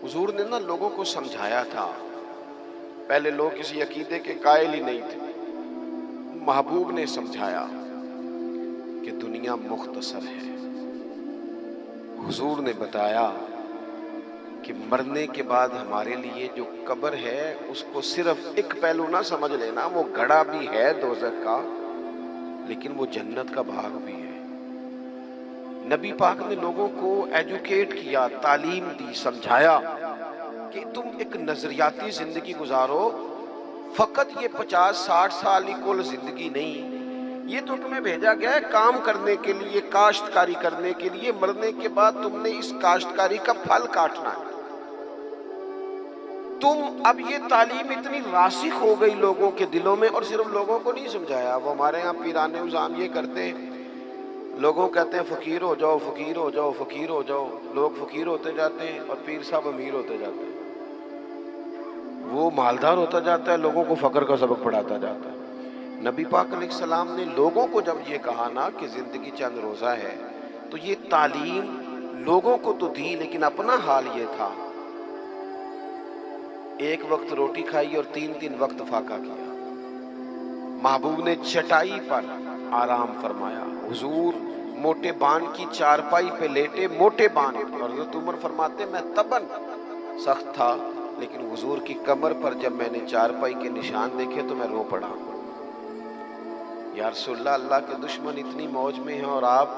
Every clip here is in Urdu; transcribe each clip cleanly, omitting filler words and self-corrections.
حضور نے نا لوگوں کو سمجھایا تھا. پہلے لوگ کسی عقیدے کے قائل ہی نہیں تھے. محبوب نے سمجھایا کہ دنیا مختصر ہے. حضور نے بتایا کہ مرنے کے بعد ہمارے لیے جو قبر ہے اس کو صرف ایک پہلو نہ سمجھ لینا، وہ گڑھا بھی ہے دوزخ کا لیکن وہ جنت کا باغ بھی ہے. نبی پاک نے لوگوں کو ایجوکیٹ کیا، تعلیم دی، سمجھایا کہ تم ایک نظریاتی زندگی گزارو. فقط یہ 50-60 سال ہی کل زندگی نہیں، یہ تو تمہیں بھیجا گیا ہے کام کرنے کے لیے، کاشتکاری کرنے کے لیے. مرنے کے بعد تم نے اس کاشتکاری کا پھل کاٹنا ہے. اب یہ تعلیم اتنی راسخ ہو گئی لوگوں کے دلوں میں، اور صرف لوگوں کو نہیں سمجھایا. وہ ہمارے ہاں پیران نظام یہ کرتے ہیں، لوگوں کہتے ہیں فقیر ہو جاؤ، فقیر ہو جاؤ، فقیر ہو جاؤ. لوگ فقیر ہوتے جاتے ہیں اور پیر صاحب امیر ہوتے جاتے ہیں. وہ مالدار ہوتا جاتا ہے، لوگوں کو فقر کا سبق پڑھاتا جاتا ہے. نبی پاک علیہ السلام نے لوگوں کو جب یہ کہا نا کہ زندگی چند روزہ ہے، تو یہ تعلیم لوگوں کو تو دی، لیکن اپنا حال یہ تھا ایک وقت روٹی کھائی اور 3 وقت فاقہ کیا. محبوب نے چٹائی پر آرام فرمایا. حضور موٹے بان کی چارپائی پہ لیٹے، موٹے بان، اور حضرت عمر فرماتے میں تبن سخت تھا لیکن حضور کی کمر پر جب میں نے چارپائی کے نشان دیکھے تو میں رو پڑا. یا رسول اللہ، اللہ کے دشمن اتنی موج میں ہیں اور آپ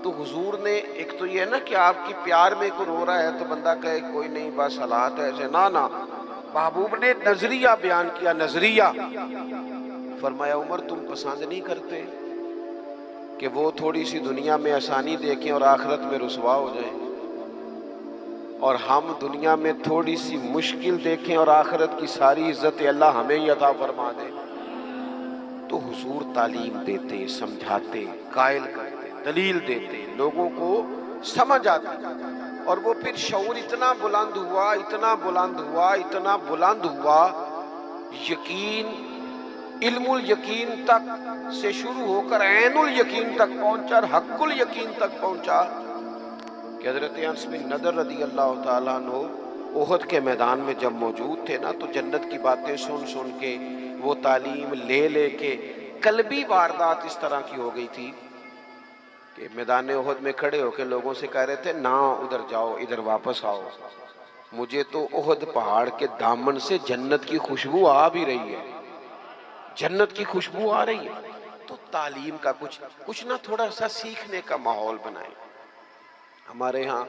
تو. حضور نے ایک تو یہ ہے نا کہ آپ کی پیار میں کوئی رو رہا ہے تو بندہ کہے کوئی نہیں بس حالات ایسے، نہ. محبوب نے نظریہ بیان کیا، نظریہ. فرمایا عمر تم پسند نہیں کرتے کہ وہ تھوڑی سی دنیا میں آسانی دیکھیں اور آخرت میں رسوا ہو جائیں، اور ہم دنیا میں تھوڑی سی مشکل دیکھیں اور آخرت کی ساری عزت اللہ ہمیں ہی عطا فرما دے. تو حضور تعلیم دیتے، سمجھاتے، قائل کرتے، دلیل دیتے، لوگوں کو سمجھ آتی. اور وہ پھر شعور اتنا بلند ہوا، اتنا بلند ہوا، اتنا بلند ہوا، یقین علم الیقین تک سے شروع ہو کر عین الیقین تک پہنچا اور حق الیقین تک پہنچا کہ حضرت انس بن نضر رضی اللہ تعالیٰ عنہ احد کے میدان میں جب موجود تھے نا، تو جنت کی باتیں سن سن کے، وہ تعلیم لے لے کے قلبی واردات اس طرح کی ہو گئی تھی کہ میدان احد میں کھڑے ہو کے لوگوں سے کہہ رہے تھے نہ ادھر جاؤ، ادھر واپس آؤ. مجھے تو احد پہاڑ کے دامن سے جنت کی خوشبو آ بھی رہی ہے، جنت کی خوشبو آ رہی ہے. تو تعلیم کا کچھ نہ تھوڑا سا سیکھنے کا ماحول بنائیں. ہمارے ہاں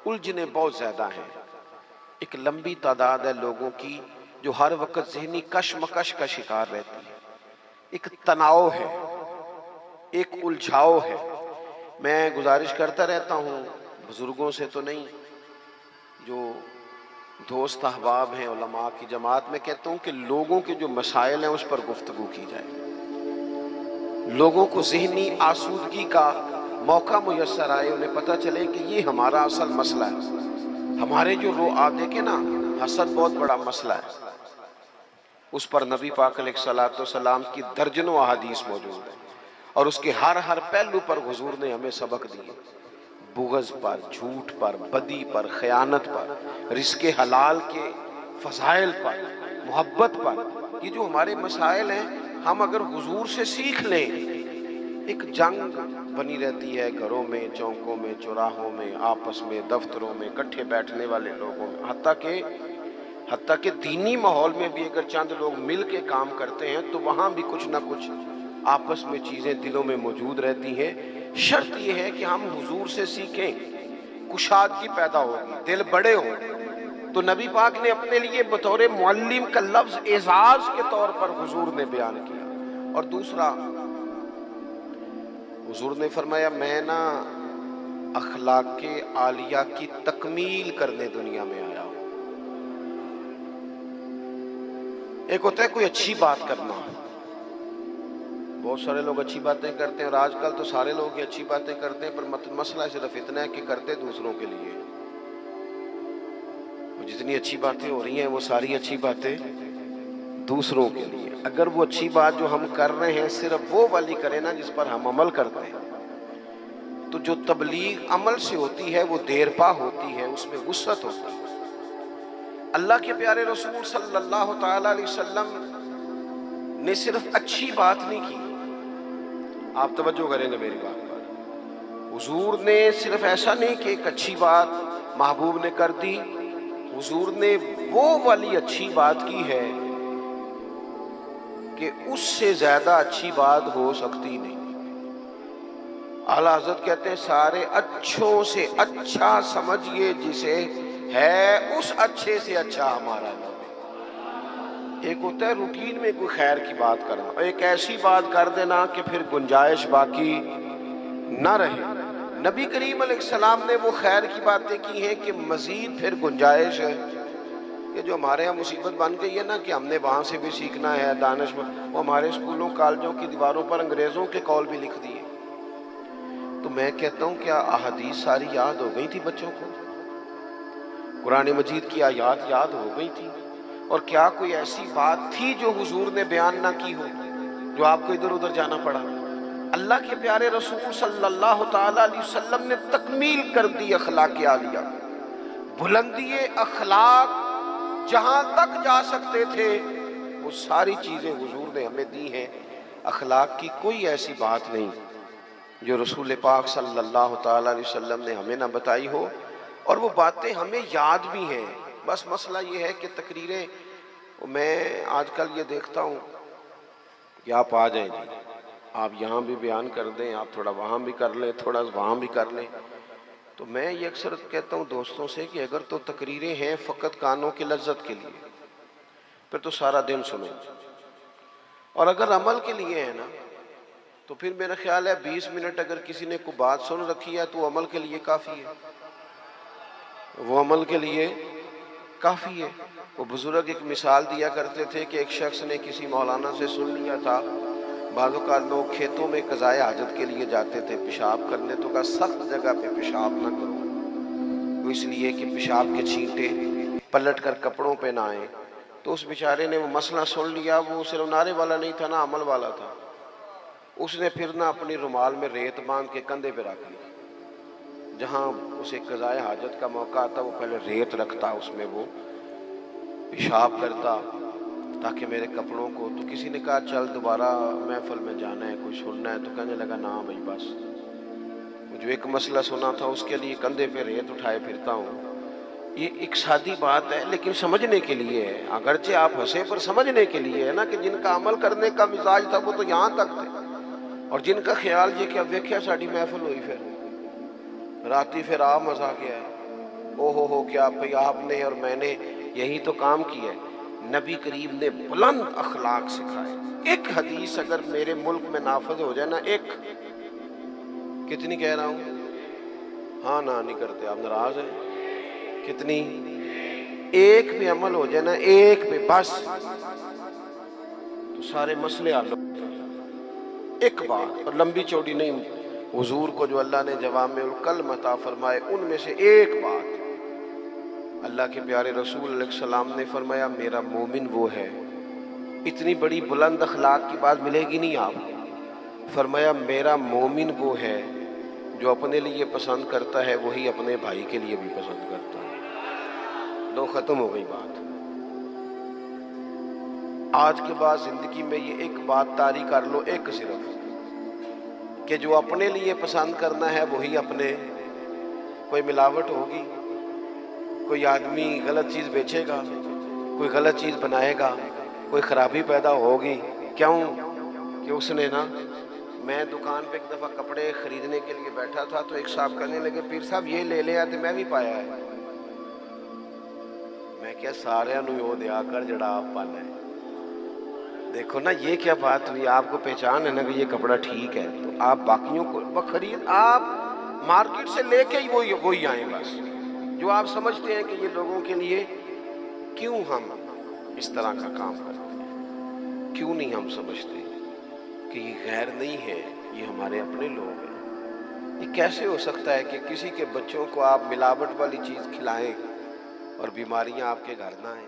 الجھنیں بہت زیادہ ہیں. ایک لمبی تعداد ہے لوگوں کی جو ہر وقت ذہنی کشمکش کا شکار رہتی ہے. ایک تناؤ ہے، ایک الجھاؤ ہے. میں گزارش کرتا رہتا ہوں بزرگوں سے تو نہیں، جو دوست احباب ہیں علماء کی جماعت میں، کہتا ہوں کہ لوگوں کے جو مسائل ہیں اس پر گفتگو کی جائے، لوگوں کو ذہنی آسودگی کا موقع میسر آئے، انہیں پتہ چلے کہ یہ ہمارا اصل مسئلہ ہے. ہمارے جو آپ دیکھیں نا، حسد بہت بڑا مسئلہ ہے. اس پر نبی پاک علیہ السلام کی درجنوں احادیث موجود ہیں، اور اس کے ہر پہلو پر حضور نے ہمیں سبق دیے. بغض پر، جھوٹ پر، بدی پر، خیانت پر، رزق حلال کے فضائل پر، محبت پر. یہ جو ہمارے مسائل ہیں، ہم اگر حضور سے سیکھ لیں. ایک جنگ بنی رہتی ہے گھروں میں، چوکوں میں، چوراہوں میں، آپس میں، دفتروں میں، کٹھے بیٹھنے والے لوگوں میں، حتیٰ کہ دینی ماحول میں بھی اگر چند لوگ مل کے کام کرتے ہیں تو وہاں بھی کچھ نہ کچھ آپس میں چیزیں دلوں میں موجود رہتی ہیں. شرط یہ ہے کہ ہم حضور سے سیکھیں، کشادگی پیدا ہوگی، دل بڑے ہوں. تو نبی پاک نے اپنے لیے بطور معلم کا لفظ اعزاز کے طور پر حضور نے بیان کیا. اور دوسرا، حضور نے فرمایا میں نا اخلاق عالیہ کی تکمیل کرنے دنیا میں آیا ہوں. ایک ہوتا ہے کوئی اچھی بات کرنا، بہت سارے لوگ اچھی باتیں کرتے ہیں، اور آج کل تو سارے لوگ ہی اچھی باتیں کرتے ہیں، پر مسئلہ صرف اتنا ہے کہ کرتے دوسروں کے لیے. جتنی اچھی باتیں ہو رہی ہیں وہ ساری اچھی باتیں دوسروں کے لیے. اگر وہ اچھی بات جو ہم کر رہے ہیں صرف وہ والی کریں نا جس پر ہم عمل کرتے ہیں، تو جو تبلیغ عمل سے ہوتی ہے وہ دیر پا ہوتی ہے، اس میں وسعت ہوتی ہے. اللہ کے پیارے رسول صلی اللہ تعالی علیہ وسلم نے صرف اچھی بات نہیں کی، آپ توجہ کریں گے میری بات پر، حضور نے صرف ایسا نہیں کہ ایک اچھی بات محبوب نے کر دی، حضور نے وہ والی اچھی بات کی ہے کہ اس سے زیادہ اچھی بات ہو سکتی نہیں۔ اعلیٰ حضرت کہتے ہیں سارے اچھوں سے اچھا سمجھئے جسے ہے اس اچھے سے اچھا ہمارا نبی۔ ایک ہوتا ہے روٹین میں کوئی خیر کی بات کرنا، اور ایک ایسی بات کر دینا کہ پھر گنجائش باقی نہ رہے۔ نبی کریم علیہ السلام نے وہ خیر کی باتیں کی ہیں کہ مزید پھر گنجائش ہے۔ یہ جو ہمارے یہاں مصیبت بن گئی ہے نا کہ ہم نے وہاں سے بھی سیکھنا ہے دانش، وہ ہمارے اسکولوں کالجوں کی دیواروں پر انگریزوں کے قول بھی لکھ دیے۔ تو میں کہتا ہوں کیا احادیث ساری یاد ہو گئی تھی بچوں کو؟ قرآن مجید کی آیات یاد ہو گئی تھی؟ اور کیا کوئی ایسی بات تھی جو حضور نے بیان نہ کی ہو، جو آپ کو ادھر ادھر جانا پڑا؟ اللہ کے پیارے رسول صلی اللہ تعالی علیہ وسلم نے تکمیل کر دی اخلاق عالیہ، بلندی اخلاق جہاں تک جا سکتے تھے وہ ساری چیزیں حضور نے ہمیں دی ہیں۔ اخلاق کی کوئی ایسی بات نہیں جو رسول پاک صلی اللہ تعالی علیہ وسلم نے ہمیں نہ بتائی ہو، اور وہ باتیں ہمیں یاد بھی ہیں۔ بس مسئلہ یہ ہے کہ تقریریں، میں آج کل یہ دیکھتا ہوں کہ آپ آ جائیں جی، آپ یہاں بھی بیان کر دیں، آپ تھوڑا وہاں بھی کر لیں، تھوڑا وہاں بھی کر لیں۔ تو میں یہ اکثر کہتا ہوں دوستوں سے کہ اگر تو تقریریں ہیں فقط کانوں کی لذت کے لیے، پھر تو سارا دن سنیں، اور اگر عمل کے لیے ہے نا تو پھر میرا خیال ہے 20 منٹ اگر کسی نے کوئی بات سن رکھی ہے تو وہ عمل کے لیے کافی ہے، وہ عمل کے لیے کافی ہے۔ وہ بزرگ ایک مثال دیا کرتے تھے کہ ایک شخص نے کسی مولانا سے سن لیا تھا، بعض اوقات لوگ کھیتوں میں قضائے حاجت کے لیے جاتے تھے پیشاب کرنے، تو کہا سخت جگہ پہ پیشاب نہ کرو، وہ اس لیے کہ پیشاب کے چھینٹے پلٹ کر کپڑوں پہ نہ آئیں۔ تو اس بیچارے نے وہ مسئلہ سن لیا، وہ صرف نعرے والا نہیں تھا نا، عمل والا تھا۔ اس نے پھر نہ اپنی رومال میں ریت باندھ کے کندھے پہ رکھ لی، جہاں اسے قضائے حاجت کا موقع آتا وہ پہلے ریت رکھتا، اس میں وہ پیشاب کرتا تاکہ میرے کپڑوں کو۔ تو کسی نے کہا چل دوبارہ محفل میں جانا ہے، کچھ سننا ہے، تو کہنے لگا نا بھائی بس، جو ایک مسئلہ سنا تھا اس کے لیے کندھے پہ ریت اٹھائے پھرتا ہوں۔ یہ ایک سادی بات ہے لیکن سمجھنے کے لیے ہے، اگرچہ آپ ہنسے پر سمجھنے کے لیے ہے نا، کہ جن کا عمل کرنے کا مزاج تھا وہ تو یہاں تک تھے، اور جن کا خیال یہ کہ اب ویکھیا ساڑی محفل ہوئی، پھر راتی پھر آپ مزہ کیا ہے، او ہو کیا بھئی آپ نے اور میں نے یہی تو کام کیا ہے۔ نبی کریم نے بلند اخلاق سکھائے۔ ایک حدیث اگر میرے ملک میں نافذ ہو جائے نا، ایک، کتنی کہہ رہا ہوں، ہاں نہ نہیں کرتے آپ، ناراض ہیں؟ کتنی؟ ایک پہ عمل ہو جائے نا، ایک پہ بس، تو سارے مسئلے حل ہو۔ ایک بات، اور لمبی چوڑی نہیں، حضور کو جو اللہ نے جوامع الکلم عطا فرمائے ان میں سے ایک بات، اللہ کے پیارے رسول علیہ السلام نے فرمایا میرا مومن وہ ہے۔ اتنی بڑی بلند اخلاق کی بات ملے گی نہیں آپ کو۔ فرمایا میرا مومن وہ ہے جو اپنے لیے پسند کرتا ہے وہی اپنے بھائی کے لیے بھی پسند کرتا ہے۔ لو ختم ہو گئی بات۔ آج کے بعد زندگی میں یہ ایک بات طاری کر لو، ایک صرف، کہ جو اپنے لیے پسند کرنا ہے وہی اپنے، کوئی ملاوٹ ہوگی، کوئی آدمی غلط چیز بیچے گا، کوئی غلط چیز بنائے گا، کوئی خرابی پیدا ہوگی، کیوں کہ اس نے نا، میں دکان پہ ایک دفعہ کپڑے خریدنے کے لیے بیٹھا تھا تو ایک صاحب کہنے لگے پیر صاحب یہ لے لے آتے، میں بھی پایا ہے۔ میں کیا سارے نو یو دیا کر جڑا آپ پانا ہے۔ دیکھو نا یہ کیا بات ہوئی، آپ کو پہچان ہے نا کہ یہ کپڑا ٹھیک ہے، تو آپ باقیوں کو خرید، آپ مارکیٹ سے لے کے ہی وہی آئیں بس، جو آپ سمجھتے ہیں کہ یہ لوگوں کے لیے۔ کیوں ہم اس طرح کا کام کرتے ہیں؟ کیوں نہیں ہم سمجھتے کہ یہ غیر نہیں ہے، یہ ہمارے اپنے لوگ ہیں؟ یہ کیسے ہو سکتا ہے کہ کسی کے بچوں کو آپ ملاوٹ والی چیز کھلائیں اور بیماریاں آپ کے گھر نہ آئیں؟